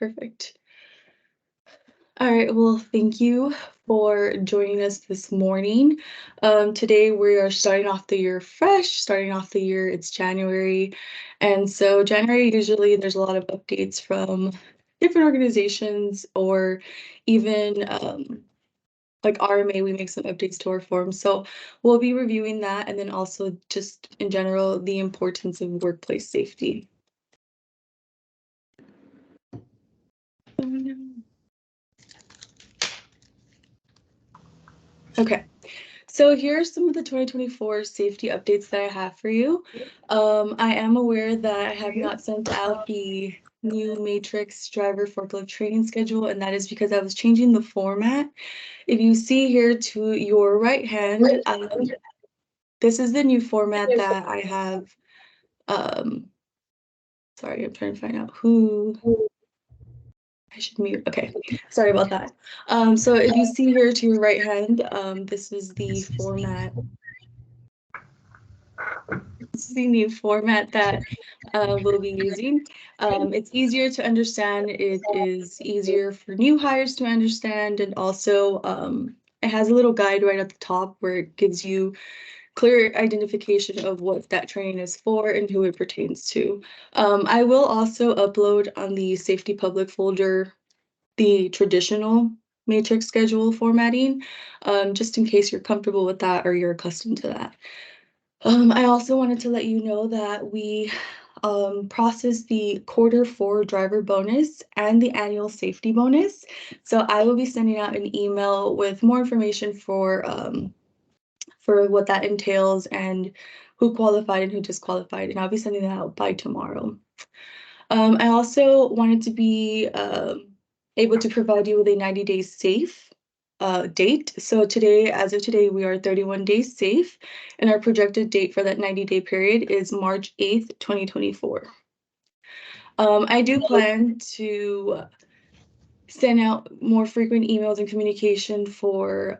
Perfect. All right, well, thank you for joining us this morning. Today we are starting off the year fresh, starting off the year, it's January. And so January, usually there's a lot of updates from different organizations or even like RMA, we make some updates to our forms. So we'll be reviewing that and then also just in general, the importance of workplace safety. Okay. So here are some of the 2024 safety updates that I have for you. I am aware that I have not sent out the new Matrix driver forklift training schedule, and that is because I was changing the format. If you see here to your right hand, this is the new format that I have. Sorry, I'm trying to find out who. I should mute. Okay, sorry about that. So if you see here to your right hand, this is the format. This is the new format that we'll be using. It's easier to understand. It is easier for new hires to understand, and also it has a little guide right at the top where it gives you clear identification of what that training is for and who it pertains to. I will also upload on the safety public folder the traditional matrix schedule formatting, just in case you're comfortable with that or you're accustomed to that. I also wanted to let you know that we processed the Q4 driver bonus and the annual safety bonus. So I will be sending out an email with more information for what that entails and who qualified and who disqualified, and I'll be sending that out by tomorrow. I also wanted to be able to provide you with a 90 days safe date. So today, as of today, we are 31 days safe, and our projected date for that 90-day period is March 8th, 2024. I do plan to send out more frequent emails and communication for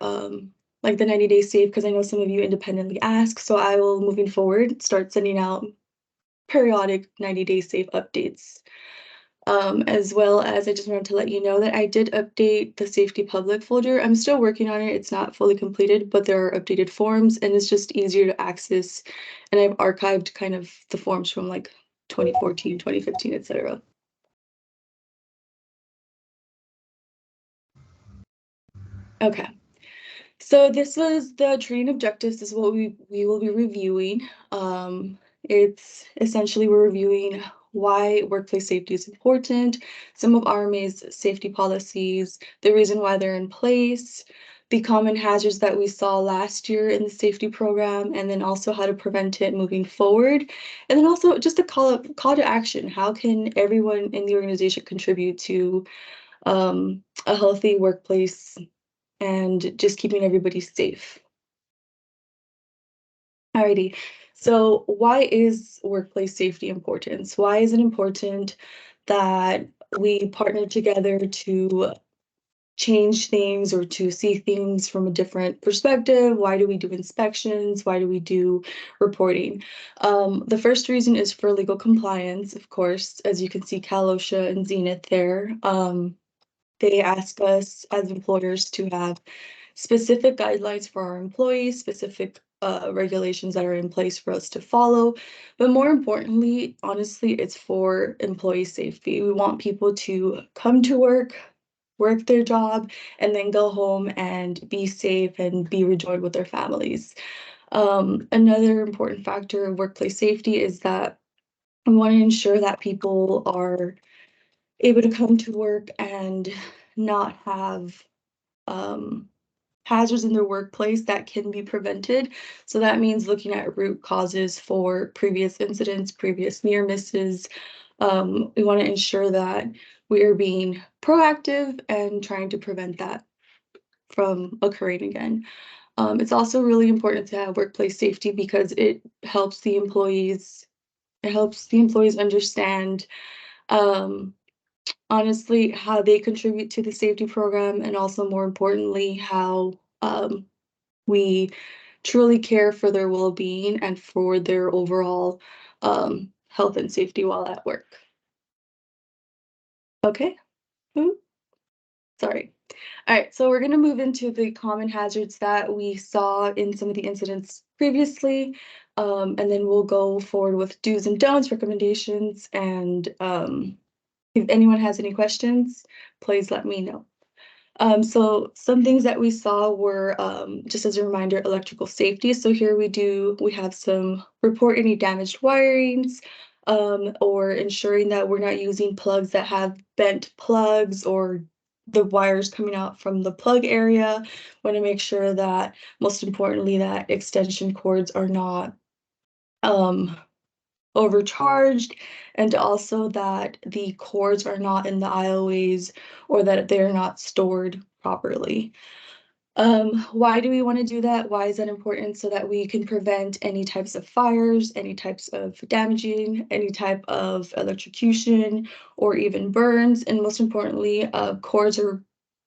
like the 90 days safe, because I know some of you independently ask. So I will, moving forward, start sending out periodic 90 days safe updates. As well as I just wanted to let you know that I did update the safety public folder. I'm still working on it. It's not fully completed, but there are updated forms and it's just easier to access. And I've archived kind of the forms from like 2014, 2015, etc. Okay. So this was the training objectives. This is what we will be reviewing. It's essentially we're reviewing why workplace safety is important, some of RMA's safety policies, the reason why they're in place, the common hazards that we saw last year in the safety program, and then also how to prevent it moving forward. And then also just a call to action. How can everyone in the organization contribute to a healthy workplace and just keeping everybody safe? Alrighty. So why is workplace safety important? Why is it important that we partner together to change things or to see things from a different perspective? Why do we do inspections? Why do we do reporting? The first reason is for legal compliance, of course. As you can see, Cal OSHA and Zenith there. They ask us as employers to have specific guidelines for our employees, specific regulations that are in place for us to follow. But more importantly, honestly, it's for employee safety. We want people to come to work their job, and then go home and be safe and be rejoiced with their families. Another important factor of workplace safety is that we want to ensure that people are able to come to work and not have hazards in their workplace that can be prevented. So that means looking at root causes for previous incidents, previous near misses. We want to ensure that we are being proactive and trying to prevent that from occurring again. It's also really important to have workplace safety because it helps the employees. It helps the employees understand honestly how they contribute to the safety program, and also more importantly how we truly care for their well-being and for their overall health and safety while at work. Okay, Sorry. All right, so we're going to move into the common hazards that we saw in some of the incidents previously, and then we'll go forward with do's and don'ts, recommendations, and if anyone has any questions, please let me know. So some things that we saw were, just as a reminder, electrical safety. So here we have some report any damaged wirings, or ensuring that we're not using plugs that have bent plugs or the wires coming out from the plug area. Want to make sure that, most importantly, that extension cords are not overcharged, and also that the cords are not in the aisleways or that they're not stored properly. Why do we want to do that? Why is that important? So that we can prevent any types of fires, any types of damaging, any type of electrocution, or even burns. And most importantly, cords are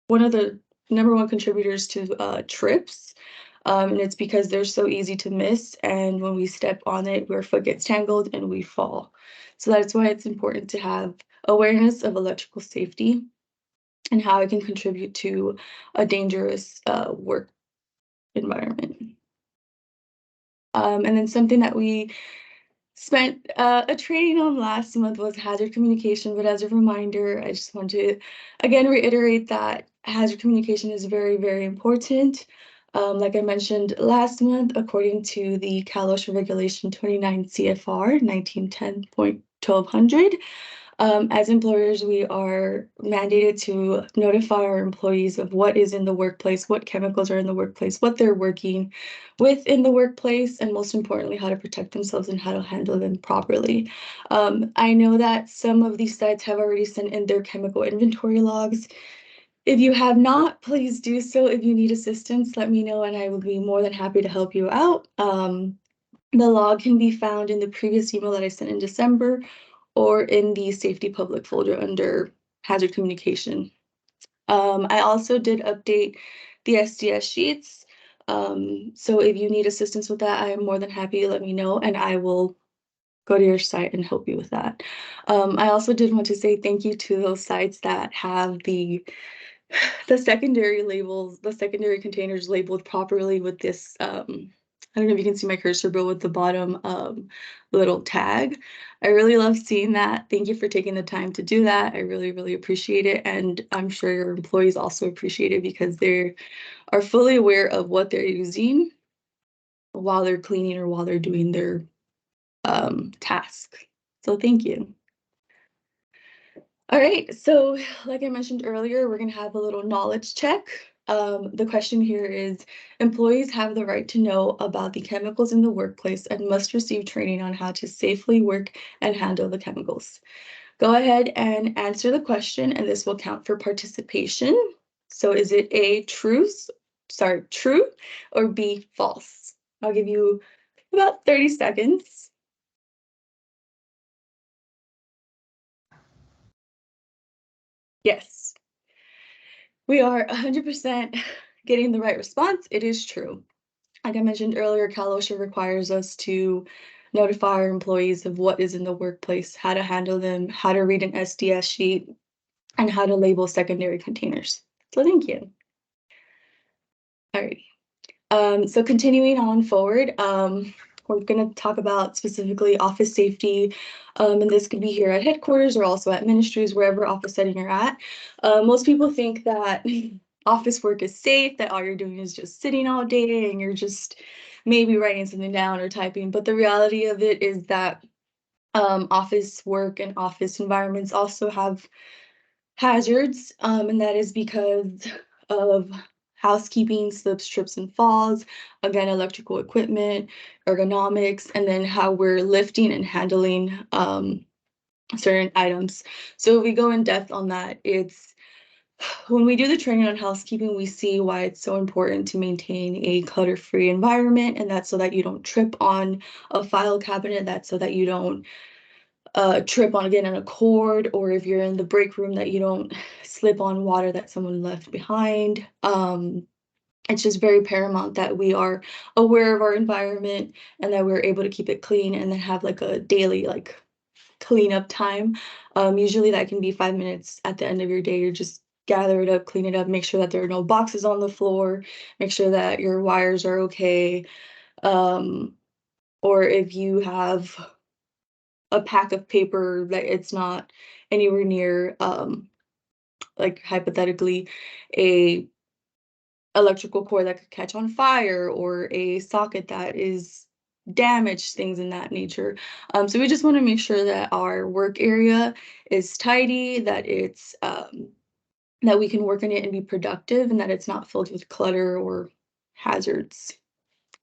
one of the number one contributors to trips. And it's because they're so easy to miss. And when we step on it, our foot gets tangled and we fall. So that's why it's important to have awareness of electrical safety and how it can contribute to a dangerous work environment. And then something that we spent a training on last month was hazard communication, but as a reminder, I just want to again reiterate that hazard communication is very, very important. Like I mentioned last month, according to the Cal OSHA Regulation 29 CFR 1910.1200, as employers, we are mandated to notify our employees of what is in the workplace, what chemicals are in the workplace, what they're working with in the workplace, and most importantly, how to protect themselves and how to handle them properly. I know that some of these sites have already sent in their chemical inventory logs. If you have not, please do so. If you need assistance, let me know and I will be more than happy to help you out. The log can be found in the previous email that I sent in December or in the safety public folder under hazard communication. I also did update the SDS sheets. So if you need assistance with that, I am more than happy to let me know and I will go to your site and help you with that. I also did want to say thank you to those sites that have the secondary labels, the secondary containers labeled properly with this, I don't know if you can see my cursor, but with the bottom little tag. I really love seeing that. Thank you for taking the time to do that. I really, really appreciate it. And I'm sure your employees also appreciate it because they are fully aware of what they're using while they're cleaning or while they're doing their task. So thank you. All right, so like I mentioned earlier, we're going to have a little knowledge check. The question here is, employees have the right to know about the chemicals in the workplace and must receive training on how to safely work and handle the chemicals. Go ahead and answer the question, and this will count for participation. So is it A, true, or B, false? I'll give you about 30 seconds. Yes. We are 100% getting the right response. It is true. Like I mentioned earlier, Cal OSHA requires us to notify our employees of what is in the workplace, how to handle them, how to read an SDS sheet, and how to label secondary containers. So thank you. All right. So continuing on forward, we're going to talk about specifically office safety, and this could be here at headquarters or also at ministries, wherever office setting you're at. Most people think that office work is safe, that all you're doing is just sitting all day and you're just maybe writing something down or typing, but the reality of it is that office work and office environments also have hazards, and that is because of housekeeping, slips, trips, and falls, again, electrical equipment, ergonomics, and then how we're lifting and handling certain items. So if we go in depth on that, it's when we do the training on housekeeping, we see why it's so important to maintain a clutter-free environment, and that's so that you don't trip on a file cabinet, that's so that you don't trip on again on a cord, or if you're in the break room that you don't slip on water that someone left behind. It's just very paramount that we are aware of our environment and that we're able to keep it clean and then have like a daily like cleanup time. Usually that can be 5 minutes at the end of your day. You just gather it up, clean it up, make sure that there are no boxes on the floor, make sure that your wires are okay. Um, or if you have a pack of paper that it's not anywhere near, like hypothetically, a electrical cord that could catch on fire or a socket that is damaged, things in that nature. So we just want to make sure that our work area is tidy, that it's that we can work in it and be productive, and that it's not filled with clutter or hazards.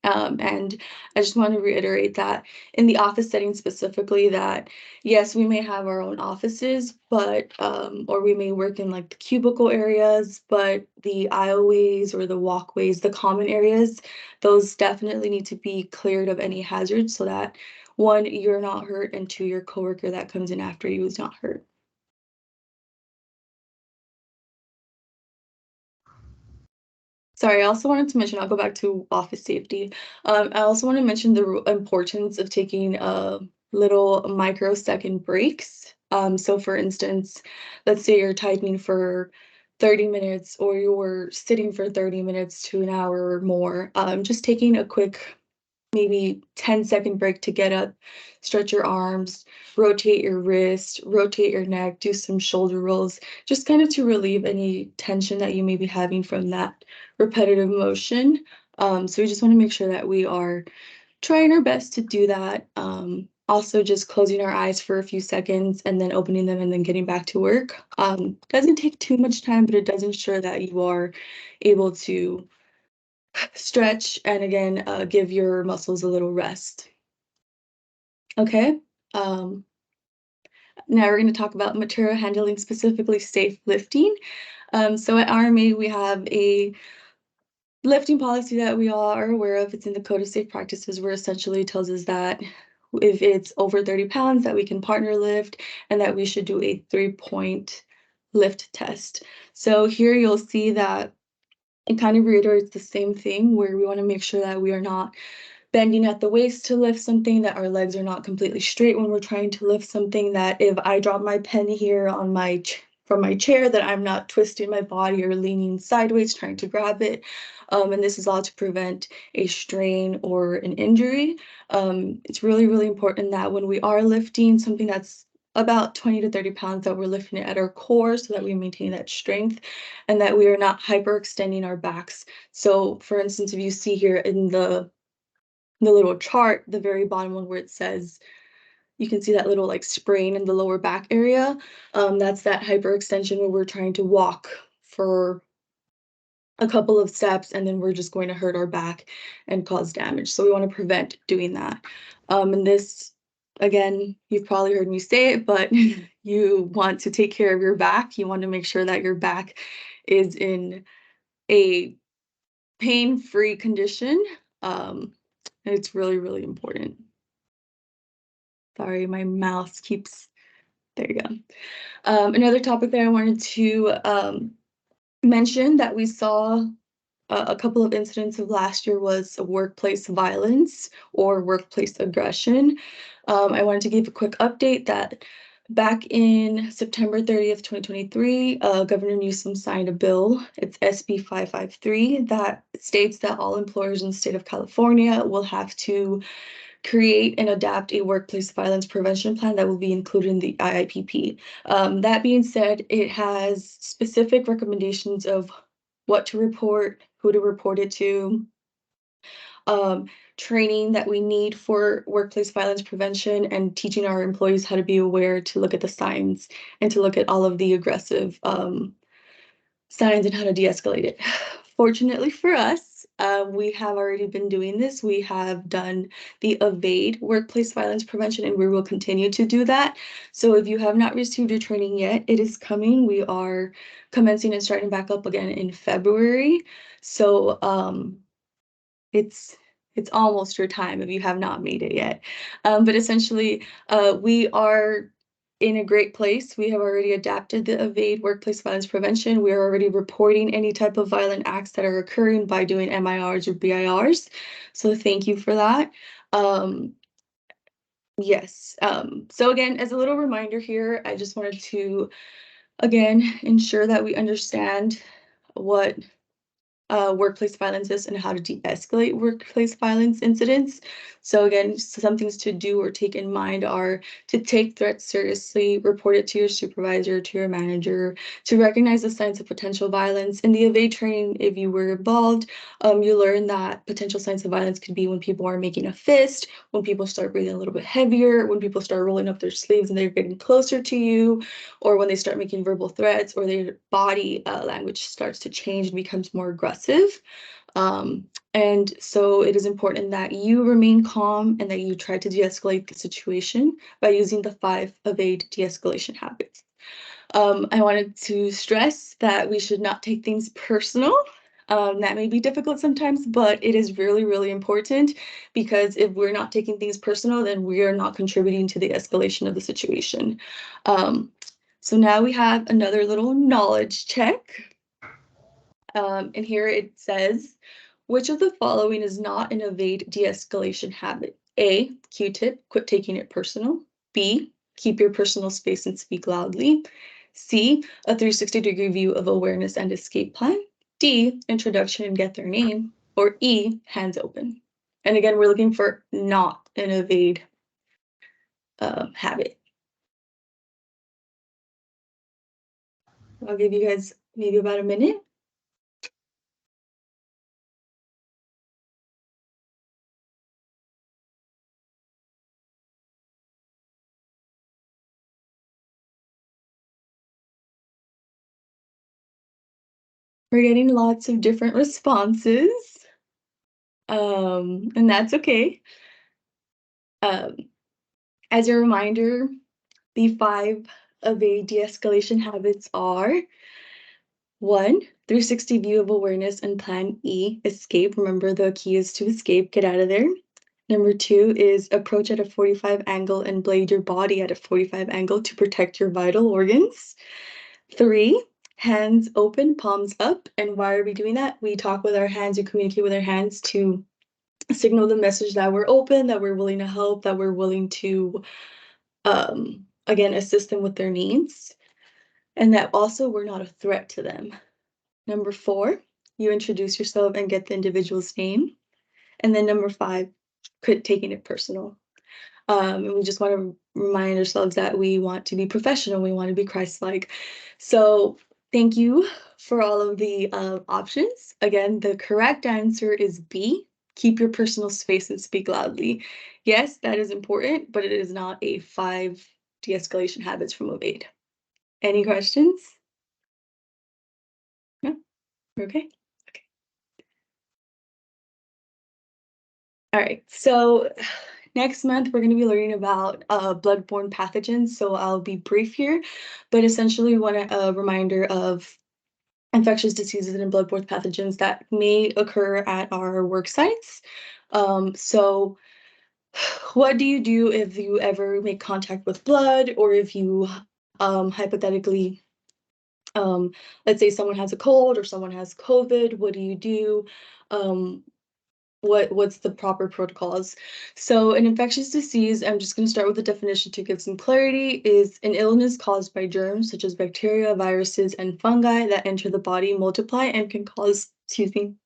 And I just want to reiterate that in the office setting specifically, that yes, we may have our own offices, but or we may work in like the cubicle areas, but the aisleways or the walkways, the common areas, those definitely need to be cleared of any hazards so that one, you're not hurt, and two, your coworker that comes in after you is not hurt. Sorry, I also wanted to mention, I'll go back to office safety. I also want to mention the importance of taking little microsecond breaks. So for instance, let's say you're typing for 30 minutes or you're sitting for 30 minutes to an hour or more. Just taking a quick maybe 10-second break to get up, stretch your arms, rotate your wrist, rotate your neck, do some shoulder rolls, just kind of to relieve any tension that you may be having from that repetitive motion. So we just want to make sure that we are trying our best to do that. Also just closing our eyes for a few seconds and then opening them and then getting back to work. Doesn't take too much time, but it does ensure that you are able to stretch and again, give your muscles a little rest. Okay. Um, Now we're going to talk about material handling, specifically safe lifting. So at RMA, we have a lifting policy that we all are aware of. It's in the Code of Safe Practices, where essentially tells us that if it's over 30 pounds, that we can partner lift and that we should do a 3-point lift test. So here you'll see that it kind of reiterates the same thing, where we want to make sure that we are not bending at the waist to lift something, that our legs are not completely straight when we're trying to lift something, that if I drop my pen here on my from my chair, that I'm not twisting my body or leaning sideways trying to grab it. And this is all to prevent a strain or an injury. It's really, really important that when we are lifting something that's about 20 to 30 pounds, that we're lifting it at our core so that we maintain that strength and that we are not hyperextending our backs. So for instance, if you see here in the little chart, the very bottom one where it says, you can see that little like sprain in the lower back area. That's that hyperextension where we're trying to walk for a couple of steps and then we're just going to hurt our back and cause damage. So we want to prevent doing that. And this, again, you've probably heard me say it, but you want to take care of your back. You want to make sure that your back is in a pain-free condition. It's really, really important. Sorry, my mouse keeps, there you go. Another topic that I wanted to mention that we saw a couple of incidents of last year was workplace violence or workplace aggression. I wanted to give a quick update that back in September 30th, 2023, Governor Newsom signed a bill, it's SB 553, that states that all employers in the state of California will have to create and adapt a workplace violence prevention plan that will be included in the IIPP. That being said, it has specific recommendations of what to report, who to report it to, um, training that we need for workplace violence prevention, and teaching our employees how to be aware to look at the signs and to look at all of the aggressive signs and how to de-escalate it. Fortunately for us, we have already been doing this. We have done the EVADE workplace violence prevention, and we will continue to do that. So if you have not received your training yet, it is coming. We are commencing and starting back up again in February. So it's it's almost your time if you have not made it yet. But essentially, we are in a great place. We have already adapted the EVADE workplace violence prevention. We are already reporting any type of violent acts that are occurring by doing MIRs or BIRs. So thank you for that. Um, Yes. So again, as a little reminder here, I just wanted to, again, ensure that we understand what workplace violence is and how to de-escalate workplace violence incidents. So again, some things to do or take in mind are to take threats seriously, report it to your supervisor, to your manager, to recognize the signs of potential violence. In the evade training, if you were involved, you learn that potential signs of violence could be when people are making a fist, when people start breathing a little bit heavier, when people start rolling up their sleeves and they're getting closer to you, or when they start making verbal threats, or their body language starts to change and becomes more aggressive. And so it is important that you remain calm and that you try to de-escalate the situation by using the 5 evade de-escalation habits. I wanted to stress that we should not take things personal. That may be difficult sometimes, but it is really, really important, because if we're not taking things personal, then we are not contributing to the escalation of the situation. Um, so now we have another little knowledge check. And here it says, which of the following is not an evade de-escalation habit? A, Q-tip, quit taking it personal. B, keep your personal space and speak loudly. C, a 360-degree view of awareness and escape plan. D, introduction and get their name. Or E, hands open. And again, we're looking for not an evade habit. I'll give you guys maybe about a minute. We're getting lots of different responses, and that's okay. Um, as a reminder, the 5 evade de-escalation habits are: 1, 360 view of awareness and plan E, escape. Remember, the key is to escape, get out of there. Number 2 is approach at a 45 angle and blade your body at a 45 angle to protect your vital organs. 3, hands open, palms up. And why are we doing that? We talk with our hands, we communicate with our hands to signal the message that we're open, that we're willing to help, that we're willing to, again, assist them with their needs, and that also we're not a threat to them. Number 4, you introduce yourself and get the individual's name. And then number 5, quit taking it personal. And we just want to remind ourselves that we want to be professional, we want to be Christ-like. So thank you for all of the options. Again, the correct answer is B, keep your personal space and speak loudly. Yes, that is important, but it is not a 5 de-escalation habits from Evade. Any questions? No? Okay. All right, so next month we're going to be learning about bloodborne pathogens. So I'll be brief here, but essentially want a reminder of infectious diseases and bloodborne pathogens that may occur at our work sites. So what do you do if you ever make contact with blood, or if you hypothetically, let's say someone has a cold or someone has COVID, what do you do? What's the proper protocols? So an infectious disease, I'm just going to start with the definition to give some clarity, is an illness caused by germs such as bacteria, viruses, and fungi that enter the body, multiply, and can cause, can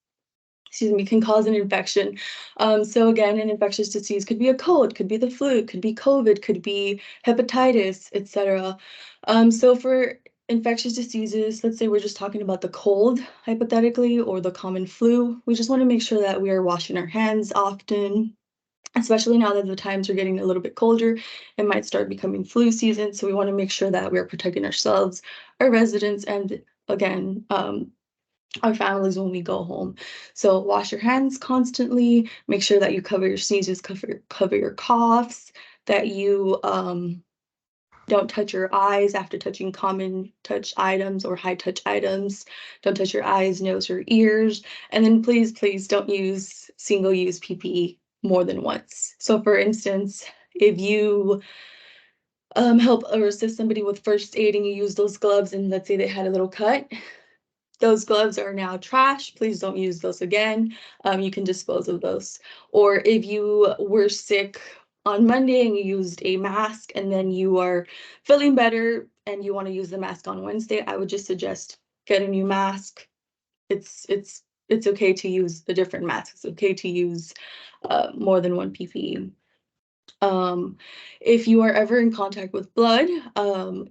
cause an infection. So again, an infectious disease could be a cold, could be the flu, could be COVID, could be hepatitis, etc. So for infectious diseases, let's say we're just talking about the cold, hypothetically, or the common flu, we just want to make sure that we are washing our hands often, especially now that the times are getting a little bit colder. It might start becoming flu season, so we want to make sure that we're protecting ourselves, our residents, and again, our families when we go home. So wash your hands constantly, make sure that you cover your sneezes, cover your coughs, that you don't touch your eyes after touching common touch items or high touch items. Don't touch your eyes, nose, or ears. And then please, please don't use single-use PPE more than once. So for instance, if you help or assist somebody with first aid and you use those gloves and let's say they had a little cut, those gloves are now trash. Please don't use those again. You can dispose of those. Or if you were sick on Monday and you used a mask and then you are feeling better and you want to use the mask on Wednesday, I would just suggest get a new mask. It's okay to use a different mask. It's okay to use more than one PPE. If you are ever in contact with blood,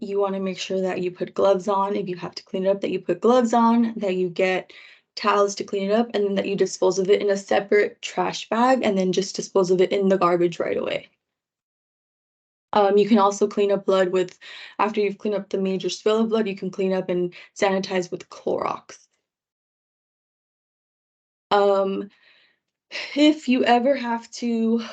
you want to make sure that you put gloves on. If you have to clean it up, that you put gloves on, that you get towels to clean it up, and then that you dispose of it in a separate trash bag, and then just dispose of it in the garbage right away. You can also clean up blood with, after you've cleaned up the major spill of blood, you can clean up and sanitize with Clorox. If you ever have to,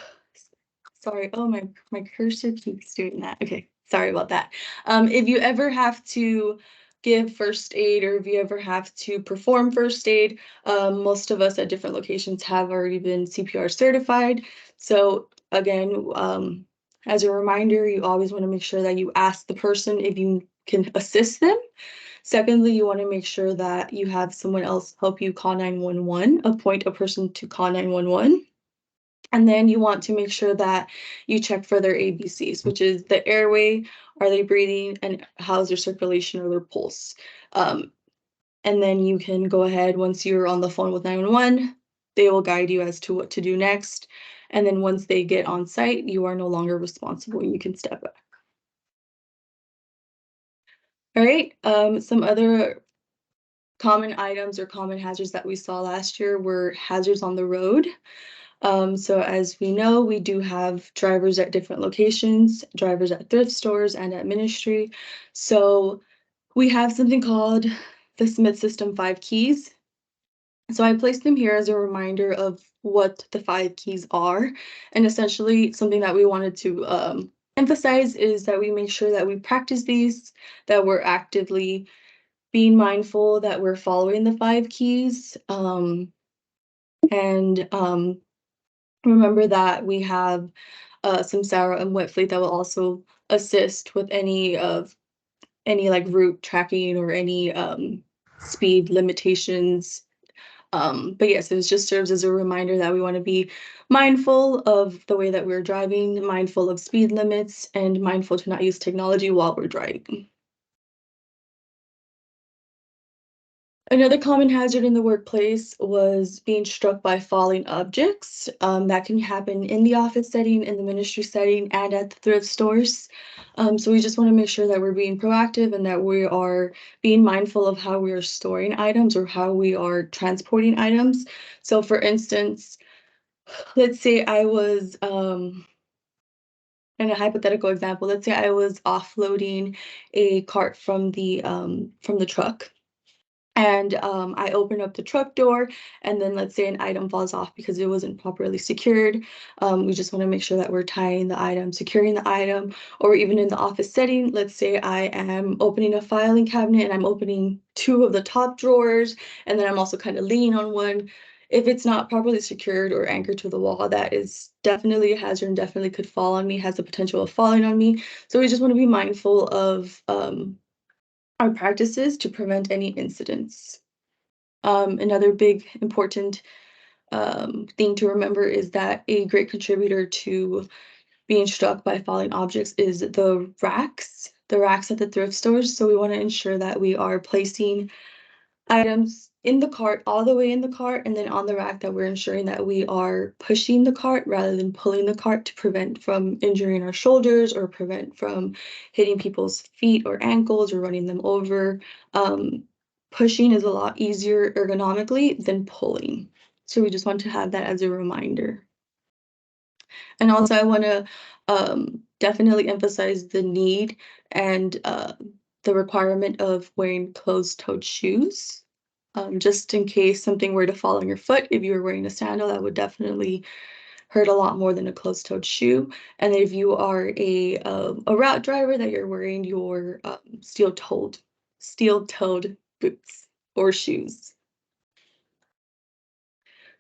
sorry, oh, my cursor keeps doing that. Okay, sorry about that. If you ever have to give first aid or if you ever have to perform first aid, most of us at different locations have already been CPR certified. So again, as a reminder, you always want to make sure that you ask the person if you can assist them. Secondly, you want to make sure that you have someone else help you call 911, appoint a person to call 911. And then you want to make sure that you check for their ABCs, which is the airway, are they breathing, and how's their circulation or their pulse. And then you can go ahead, once you're on the phone with 911, they will guide you as to what to do next. And then once they get on site, you are no longer responsible. You can step back. All right, some other common items or common hazards that we saw last year were hazards on the road. So as we know, we do have drivers at different locations, drivers at thrift stores and at ministry. So we have something called the Smith System 5 keys. So I placed them here as a reminder of what the 5 keys are. And essentially something that we wanted to emphasize is that we make sure that we practice these, that we're actively being mindful that we're following the 5 keys. And remember that we have some Sarah and Whitfleet that will also assist with any like route tracking or any speed limitations. But yes, it just serves as a reminder that we want to be mindful of the way that we're driving, mindful of speed limits, and mindful to not use technology while we're driving. Another common hazard in the workplace was being struck by falling objects. That can happen in the office setting, in the ministry setting, and at the thrift stores. So we just want to make sure that we're being proactive and that we are being mindful of how we are storing items or how we are transporting items. So for instance, let's say I was, in a hypothetical example, let's say I was offloading a cart from the truck. And I open up the truck door, and then let's say an item falls off because it wasn't properly secured. We just want to make sure that we're tying the item, securing the item, or even in the office setting, let's say I am opening a filing cabinet and I'm opening 2 of the top drawers, and then I'm also kind of leaning on one. If it's not properly secured or anchored to the wall, that is definitely a hazard and definitely could fall on me, has the potential of falling on me. So we just want to be mindful of our practices to prevent any incidents. Another big important thing to remember is that a great contributor to being struck by falling objects is the racks at the thrift stores. So we want to ensure that we are placing items in the cart, all the way in the cart, and then on the rack that we're ensuring that we are pushing the cart rather than pulling the cart to prevent from injuring our shoulders or prevent from hitting people's feet or ankles or running them over. Pushing is a lot easier ergonomically than pulling. So we just want to have that as a reminder. And also I want to definitely emphasize the need and the requirement of wearing closed-toed shoes. Just in case something were to fall on your foot, if you were wearing a sandal, that would definitely hurt a lot more than a closed-toed shoe. And if you are a route driver, that you're wearing your steel-toed boots or shoes.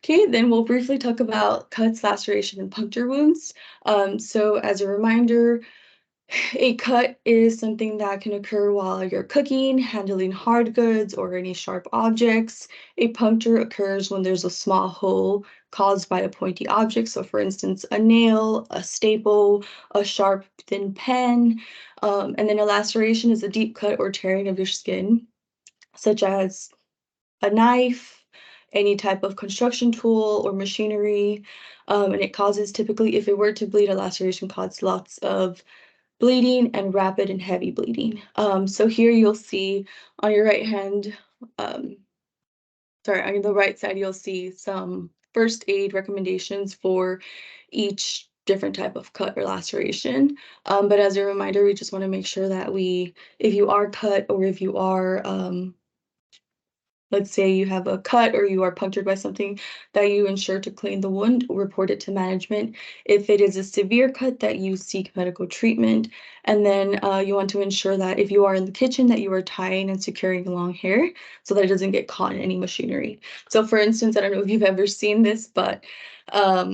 Okay, then we'll briefly talk about cuts, laceration, and puncture wounds. So as a reminder, A cut is something that can occur while you're cooking, handling hard goods, or any sharp objects. A puncture occurs when there's a small hole caused by a pointy object. So, for instance, a nail, a staple, a sharp, thin pen. And then a laceration is a deep cut or tearing of your skin, such as a knife, any type of construction tool or machinery. And it causes typically, if it were to bleed, a laceration causes lots of bleeding and rapid and heavy bleeding. So here you'll see on your right hand, on the right side, you'll see some first aid recommendations for each different type of cut or laceration. But as a reminder, we just want to make sure that if you are cut or if you are let's say you have a cut or you are punctured by something, that you ensure to clean the wound, report it to management. If it is a severe cut, that you seek medical treatment. And then you want to ensure that if you are in the kitchen, that you are tying and securing the long hair so that it doesn't get caught in any machinery. So for instance, I don't know if you've ever seen this, but are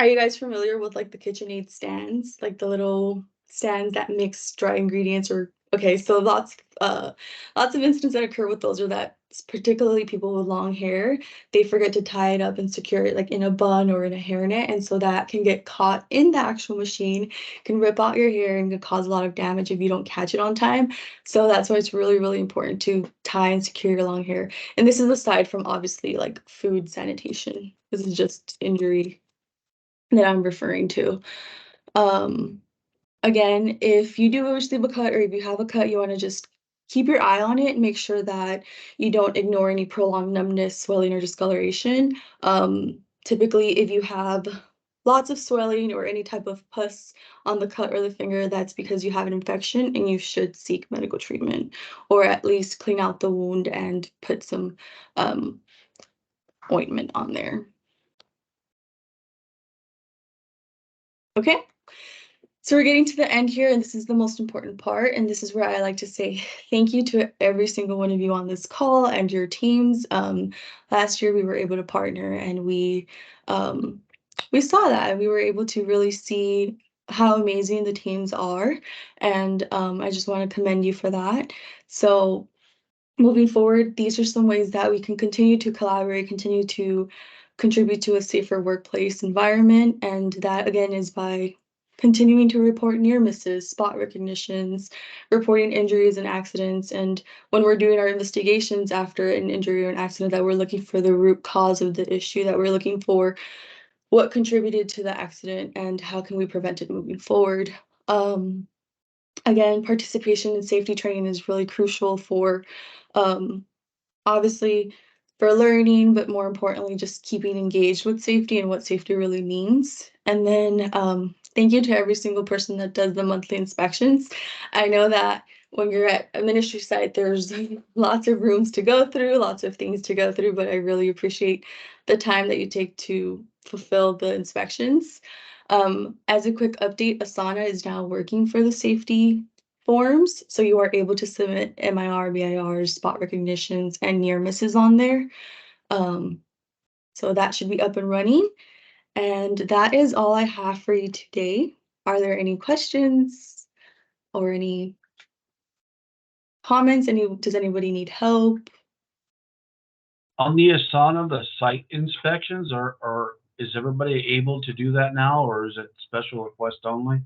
you guys familiar with like the KitchenAid stands, like the little stands that mix dry ingredients? Or okay, so lots of instances that occur with those are that particularly people with long hair, they forget to tie it up and secure it like in a bun or in a hairnet, and so that can get caught in the actual machine, can rip out your hair and can cause a lot of damage if you don't catch it on time. So that's why it's really, really important to tie and secure your long hair. And this is aside from obviously like food sanitation. This is just injury that I'm referring to. Um, Again, if you do receive a cut or if you have a cut, you want to just keep your eye on it and make sure that you don't ignore any prolonged numbness, swelling, or discoloration. Typically, if you have lots of swelling or any type of pus on the cut or the finger, that's because you have an infection and you should seek medical treatment, or at least clean out the wound and put some ointment on there. Okay. So we're getting to the end here, and this is the most important part, and this is where I like to say thank you to every single one of you on this call and your teams. Last year we were able to partner, and we saw that, and we were able to really see how amazing the teams are, and I just want to commend you for that. So moving forward, these are some ways that we can continue to collaborate, continue to contribute to a safer workplace environment, and that again is by continuing to report near misses, spot recognitions, reporting injuries and accidents, and when we're doing our investigations after an injury or an accident, that we're looking for the root cause of the issue, that we're looking for what contributed to the accident and how can we prevent it moving forward. Again, participation in safety training is really crucial for obviously for learning, but more importantly, just keeping engaged with safety and what safety really means. And then thank you to every single person that does the monthly inspections. I know that when you're at a ministry site, there's lots of rooms to go through, lots of things to go through, but I really appreciate the time that you take to fulfill the inspections. As a quick update, Asana is now working for the safety forms, so you are able to submit MIR, BIRs, spot recognitions, and near misses on there. So that should be up and running. And that is all I have for you today. Are there any questions or any comments? Does anybody need help? On the Asana, the site inspections, or is everybody able to do that now, or is it special request only?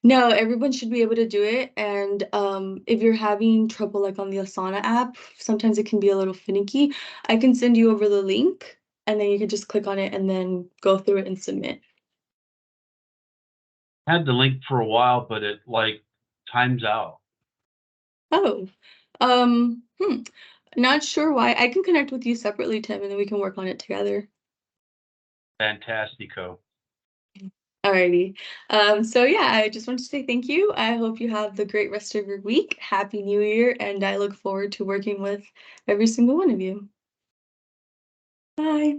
No, everyone should be able to do it. And if you're having trouble like on the Asana app, sometimes it can be a little finicky. I can send you over the link and then you can just click on it and then go through it and submit. I had the link for a while, but it like times out. Oh, not sure why. I can connect with you separately, Tim, and then we can work on it together. Fantastico. Alrighty. So yeah, I just want to say thank you. I hope you have the great rest of your week. Happy New Year, and I look forward to working with every single one of you. Bye.